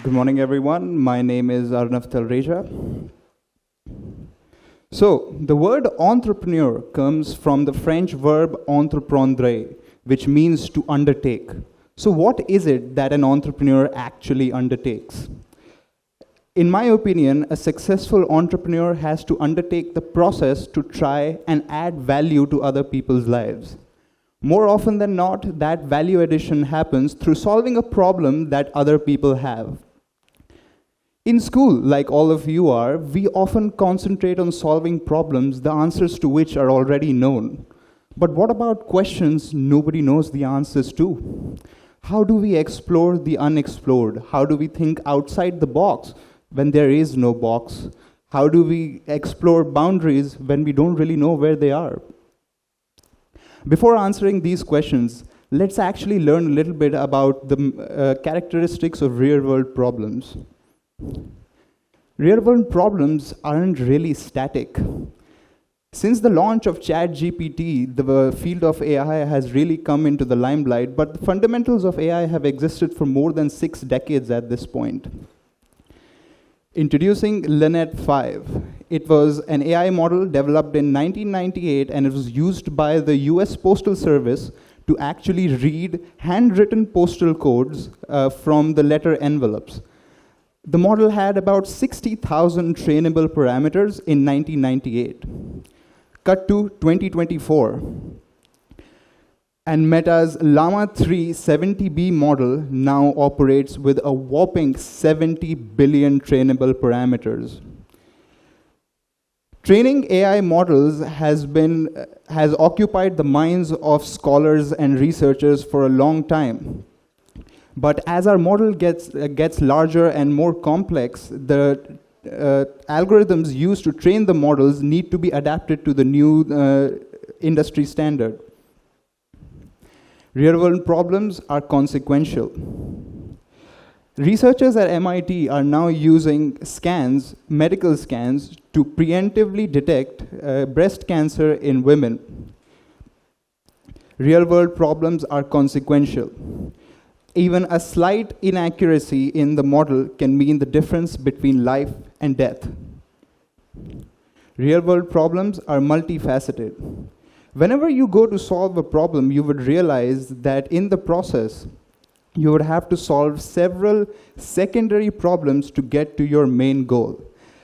Good morning, everyone. My name is Arnav Talreja. So, the word entrepreneur comes from the French verb entreprendre, which means to undertake. So, what is it that an entrepreneur actually undertakes? In my opinion, a successful entrepreneur has to undertake the process to try and add value to other people's lives. More often than not, that value addition happens through solving a problem that other people have. In school, like all of you are, we often concentrate on solving problems, the answers to which are already known. But what about questions nobody knows the answers to? How do we explore the unexplored? How do we think outside the box when there is no box? How do we explore boundaries when we don't really know where they are? Before answering these questions, let's actually learn a little bit about the characteristics of real-world problems. Real-world problems aren't really static. Since the launch of ChatGPT, the field of AI has really come into the limelight, but the fundamentals of AI have existed for more than 6 decades at this point. Introducing Lenet 5. It was an AI model developed in 1998, and it was used by the US Postal Service to actually read handwritten postal codes from the letter envelopes. The model had about 60,000 trainable parameters in 1998. Cut to 2024. And Meta's Llama 3 70B model now operates with a whopping 70 billion trainable parameters. Training AI models has occupied the minds of scholars and researchers for a long time. But as our model gets larger and more complex, the algorithms used to train the models need to be adapted to the new industry standard. Real-world problems are consequential. Researchers at MIT are now using scans, medical scans, to preemptively detect breast cancer in women. Real-world problems are consequential. Even a slight inaccuracy in the model can mean the difference between life and death. Real-world problems are multifaceted. Whenever you go to solve a problem, you would realize that in the process, you would have to solve several secondary problems to get to your main goal.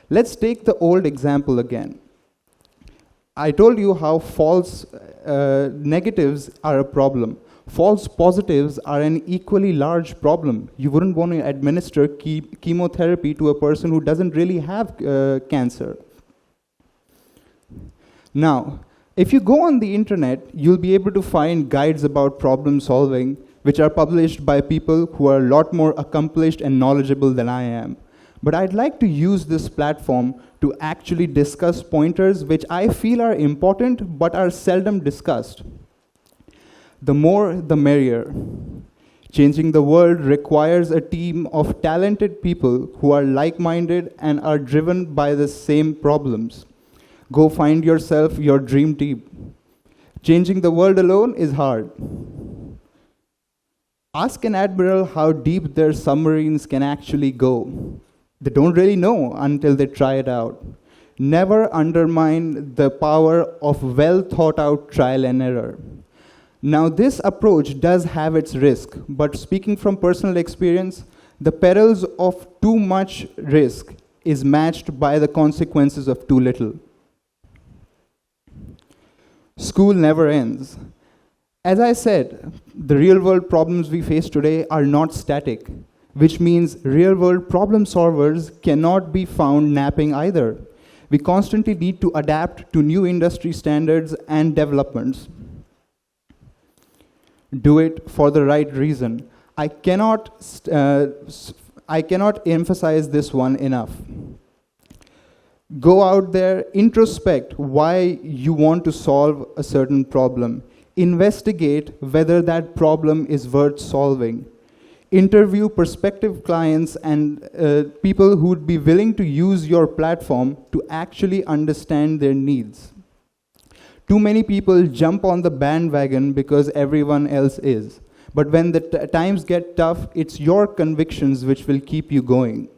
Let's take the old example again. I told you how false negatives are a problem. False positives are an equally large problem. You wouldn't want to administer chemotherapy to a person who doesn't really have cancer. Now, if you go on the internet, you'll be able to find guides about problem solving, which are published by people who are a lot more accomplished and knowledgeable than I am. But I'd like to use this platform to actually discuss pointers which I feel are important but are seldom discussed. The more, the merrier. Changing the world requires a team of talented people who are like-minded and are driven by the same problems. Go find yourself your dream team. Changing the world alone is hard. Ask an admiral how deep their submarines can actually go. They don't really know until they try it out. Never undermine the power of well-thought-out trial and error. Now, this approach does have its risk, but speaking from personal experience, the perils of too much risk is matched by the consequences of too little. School never ends. As I said, the real-world problems we face today are not static, which means real-world problem solvers cannot be found napping either. We constantly need to adapt to new industry standards and developments. Do it for the right reason. I cannot emphasize this one enough. Go out there, introspect why you want to solve a certain problem. Investigate whether that problem is worth solving. Interview prospective clients and people who would be willing to use your platform to actually understand their needs. Too many people jump on the bandwagon because everyone else is. But when the times get tough, it's your convictions which will keep you going.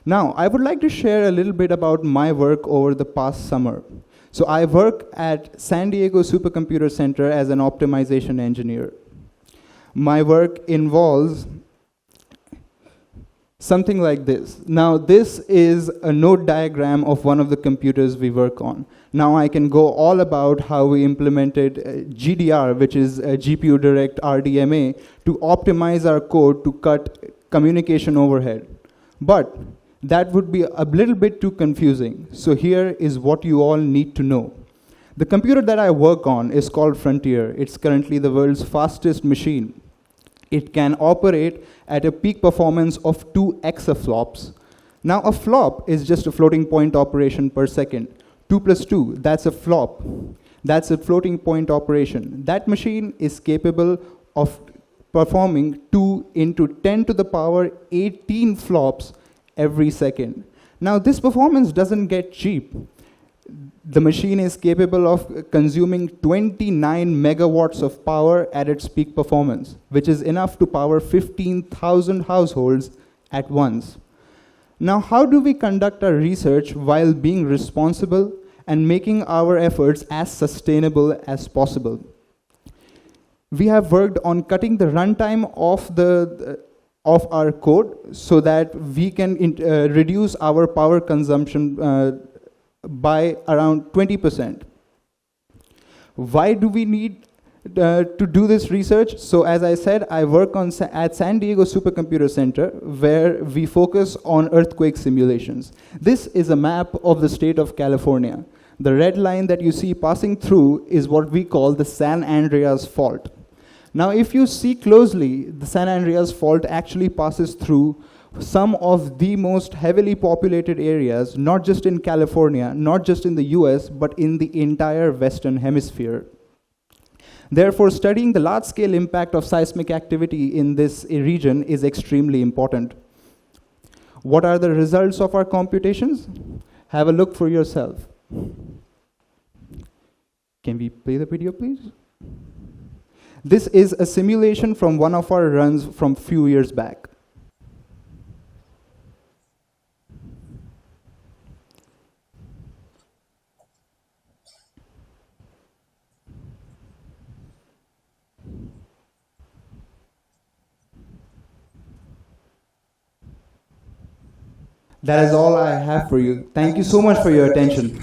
Now, I would like to share a little bit about my work over the past summer. So I work at San Diego Supercomputer Center as an optimization engineer. My work involves something like this. Now, this is a node diagram of one of the computers we work on. Now, I can go all about how we implemented GDR, which is GPU Direct RDMA, to optimize our code to cut communication overhead. But that would be a little bit too confusing. So here is what you all need to know. The computer that I work on is called Frontier. It's currently the world's fastest machine. It can operate at a peak performance of 2 exaflops. Now, a flop is just a floating point operation per second. 2 plus 2, that's a flop. That's a floating point operation. That machine is capable of performing 2 into 10 to the power 18 flops every second. Now, this performance doesn't get cheap. The machine is capable of consuming 29 megawatts of power at its peak performance, which is enough to power 15,000 households at once. Now, how do we conduct our research while being responsible and making our efforts as sustainable as possible? We have worked on cutting the runtime of our code so that we can reduce our power consumption by around 20%. Why do we need to do this research? So as I said, I work at San Diego Supercomputer Center, where we focus on earthquake simulations. This is a map of the state of California. The red line that you see passing through is what we call the San Andreas Fault. Now, if you see closely, the San Andreas Fault actually passes through some of the most heavily populated areas, not just in California, not just in the US, but in the entire Western Hemisphere. Therefore, studying the large-scale impact of seismic activity in this region is extremely important. What are the results of our computations? Have a look for yourself. Can we play the video, please? This is a simulation from one of our runs from a few years back. That is all I have for you. Thank you so much for your attention.